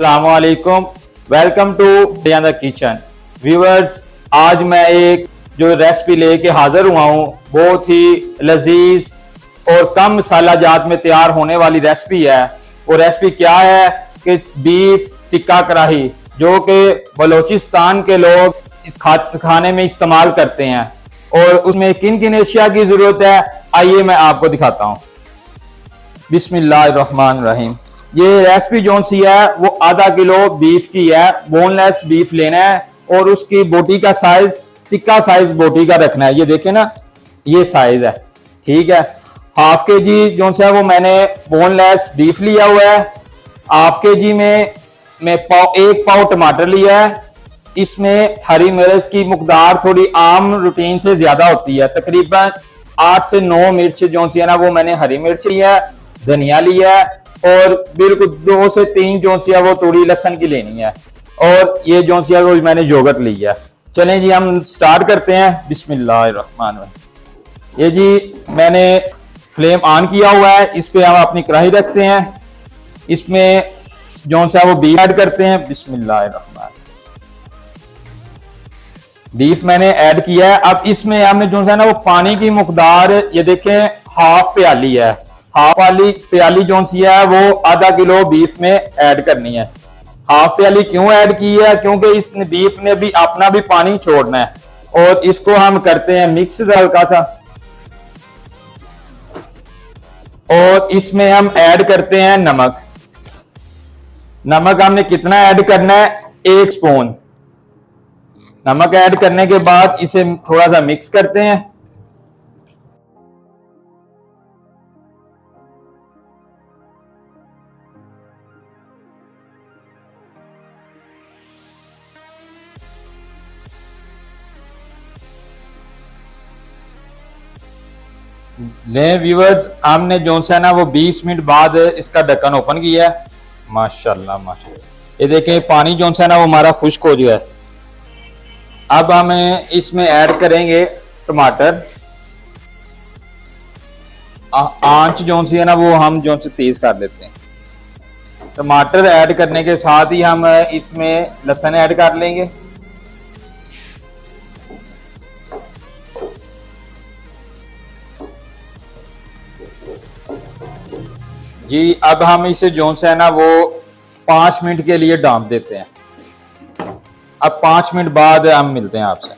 अस्सलामु अलैकुम, welcome to day in the kitchen. Viewers, आज मैं एक जो रेसिपी लेके हाजिर हुआ हूँ, बहुत ही लजीज और कम मसाला जात में तैयार होने वाली रेसिपी है। वो रेसिपी क्या है कि बीफ टिक्का कढ़ाई, जो कि बलोचिस्तान के लोग खाने में इस्तेमाल करते हैं। और उसमें किन किन एशिया की जरूरत है, आइए मैं आपको दिखाता हूँ। बिस्मिल्लाहिर्रहमानिर्रहीम। ये रेसिपी जो सी है वो आधा किलो बीफ की है। बोनलेस बीफ लेना है और उसकी बोटी का साइज टिक्का साइज बोटी का रखना है। ये देखें ना, ये साइज है, ठीक है। हाफ के जी जो सा है वो मैंने बोनलेस बीफ लिया हुआ है। हाफ के जी में मैं एक पाव टमाटर लिया है। इसमें हरी मिर्च की मकदार थोड़ी आम रूटीन से ज्यादा होती है, तकरीबन 8 से 9 मिर्च जो सी है ना वो मैंने हरी मिर्च लिया है, धनिया लिया है और बिल्कुल 2 से 3 जो सी है वो थोड़ी लहसुन की लेनी है। और ये जो सी है वो मैंने योगर्ट लिया है। चलें जी, हम स्टार्ट करते हैं। बिस्मिल्लाहिर्रहमानिर्रहीम। ये जी मैंने फ्लेम ऑन किया हुआ है, इस पे हम अपनी कढ़ाई रखते हैं। इसमें जो सा वो बीफ ऐड करते हैं। बिस्मिल्लाहिर्रहमानिर्रहीम। बीफ मैंने ऐड किया है। अब इसमें हमने जो सा ना वो पानी की मकदार, ये देखें, हाफ प्याली है। हाफ वाली प्याली जो सी है वो आधा किलो बीफ में ऐड करनी है। हाफ प्याली क्यों ऐड की है? क्योंकि इस बीफ ने भी अपना भी पानी छोड़ना है। और इसको हम करते हैं मिक्स हल्का सा। और इसमें हम ऐड करते हैं नमक। नमक हमने कितना ऐड करना है? 1 स्पून। नमक ऐड करने के बाद इसे थोड़ा सा मिक्स करते हैं। ले व्यूअर्स, हमने जो सा ना वो 20 मिनट बाद इसका ढक्कन ओपन किया है। माशाल्लाह माशाल्लाह, ये देखें पानी जो सा ना वो हमारा खुश्क हो गया है। अब हम इसमें ऐड करेंगे टमाटर। आंच जो सी है ना वो हम जो से तेज कर लेते हैं। टमाटर ऐड करने के साथ ही हम इसमें लहसुन ऐड कर लेंगे। जी अब हम इसे जो है ना वो 5 मिनट के लिए डांप देते हैं। अब 5 मिनट बाद हम मिलते हैं आपसे।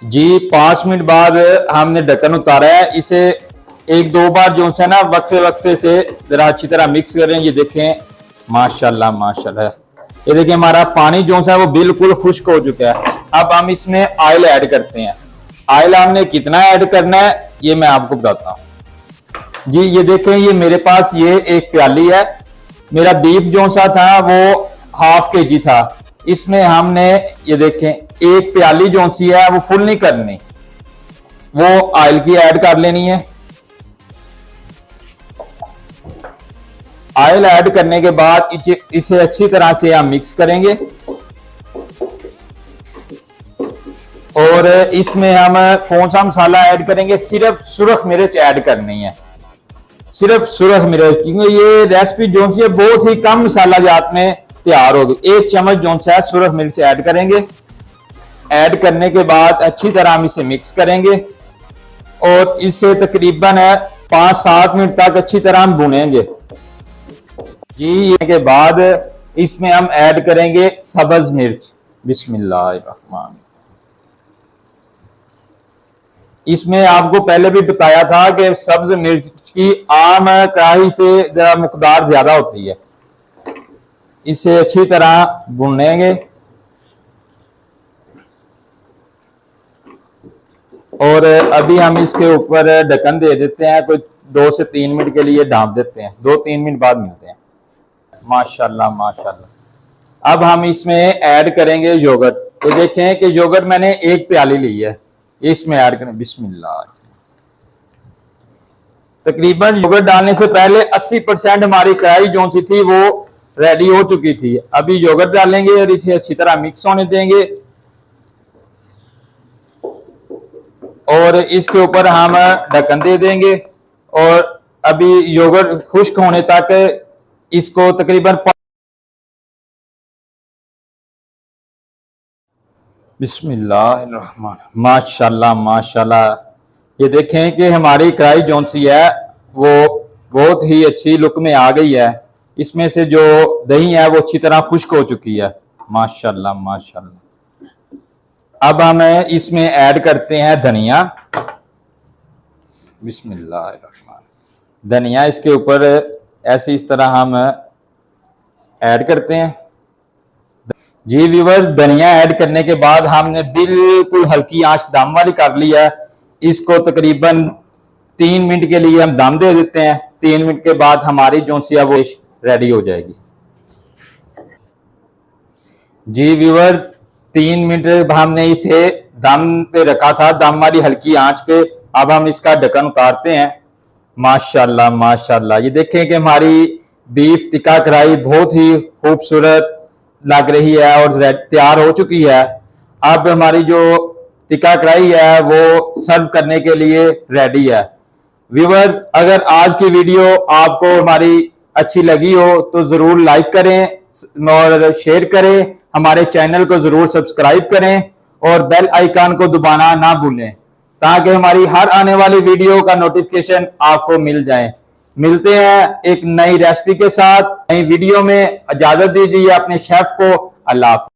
जी 5 मिनट बाद हमने ढक्कन उतारा है। इसे 1-2 बार जो है ना वक्फे वक्फे से जरा अच्छी तरह मिक्स करें। ये देखें माशाल्लाह माशाल्लाह, ये देखिए हमारा पानी जो है वो बिल्कुल खुश्क हो चुका है। अब हम इसमें ऑयल ऐड करते हैं। ऑयल हमने कितना ऐड करना है ये मैं आपको बताता हूँ। जी ये देखें, ये मेरे पास ये एक प्याली है। मेरा बीफ जो सा था वो हाफ के जी था। इसमें हमने ये देखें एक प्याली जो सी है वो फुल नहीं करनी, वो ऑयल की ऐड कर लेनी है। ऑयल ऐड करने के बाद इसे अच्छी तरह से हम मिक्स करेंगे। और इसमें हम कौन सा मसाला ऐड करेंगे? सिर्फ सुरख मिर्च ऐड करनी है, सिर्फ सुरख मिर्च, क्योंकि ये रेसिपी जो सी है बहुत ही कम मसाला जात में तैयार होगी। 1 चम्मच जो सा है सुरख मिर्च ऐड करेंगे। ऐड करने के बाद अच्छी तरह हम इसे मिक्स करेंगे और इसे तकरीबन 5-7 मिनट तक अच्छी तरह हम भुनेंगे। जी के बाद इसमें हम ऐड करेंगे सब्ज मिर्च। बिस्मिल्लाहिर्रहमान। इसमें आपको पहले भी बताया था कि सब्ज मिर्च की आम कढ़ाई से जरा मकदार ज्यादा होती है। इसे अच्छी तरह भूनेंगे और अभी हम इसके ऊपर ढक्कन दे देते हैं। कोई 2 से 3 मिनट के लिए ढांप देते हैं। 2-3 मिनट बाद मिलते हैं। माशाल्लाह माशाल्लाह। अब हम इसमें ऐड करेंगे योगर्ट। तो देखें कि योगर्ट मैंने 1 प्याली ली है, इसमें ऐड करें। बिस्मिल्लाह। तकरीबन योगर्ट डालने से पहले 80% हमारी कढ़ाई जो सी थी वो रेडी हो चुकी थी। अभी योगर्ट डालेंगे और इसे अच्छी तरह मिक्स होने देंगे और इसके ऊपर हम ढक्कन दे देंगे। और अभी योगर्ट खुश्क होने तक इसको तकरीबन बिस्मिल्लाहिर्रहमान, माशाल्लाह माशाल्लाह। ये देखें कि हमारी कढ़ाई जौन सी है वो बहुत ही अच्छी लुक में आ गई है। इसमें से जो दही है वो अच्छी तरह खुश्क हो चुकी है। माशाल्लाह माशाल्लाह। अब हम इसमें ऐड करते हैं धनिया। बिस्मिल्लाहिर्रहमान। धनिया इसके ऊपर ऐसे इस तरह हम ऐड करते हैं। जी व्यूअर, धनिया ऐड करने के बाद हमने बिल्कुल हल्की आंच दम वाली कर ली है। इसको तकरीबन 3 मिनट के लिए हम दम दे देते हैं। 3 मिनट के बाद हमारी जो सी है वो रेडी हो जाएगी। जी व्यूअर, 3 मिनट हमने इसे दम पे रखा था, दम वाली हल्की आंच पे। अब हम इसका ढक्कन उतारते हैं। माशाल्लाह माशाल्लाह। ये देखें कि हमारी बीफ टिक्का कढ़ाई बहुत ही खूबसूरत लग रही है और तैयार हो चुकी है। अब हमारी जो टिक्का कढ़ाई है वो सर्व करने के लिए रेडी है। व्यूअर, अगर आज की वीडियो आपको हमारी अच्छी लगी हो तो जरूर लाइक करें और शेयर करें। हमारे चैनल को जरूर सब्सक्राइब करें और बेल आइकन को दबाना ना भूलें ताकि हमारी हर आने वाली वीडियो का नोटिफिकेशन आपको मिल जाए। मिलते हैं एक नई रेसिपी के साथ नई वीडियो में। इजाजत दीजिए अपने शेफ को। अल्लाह हाफ़िज़।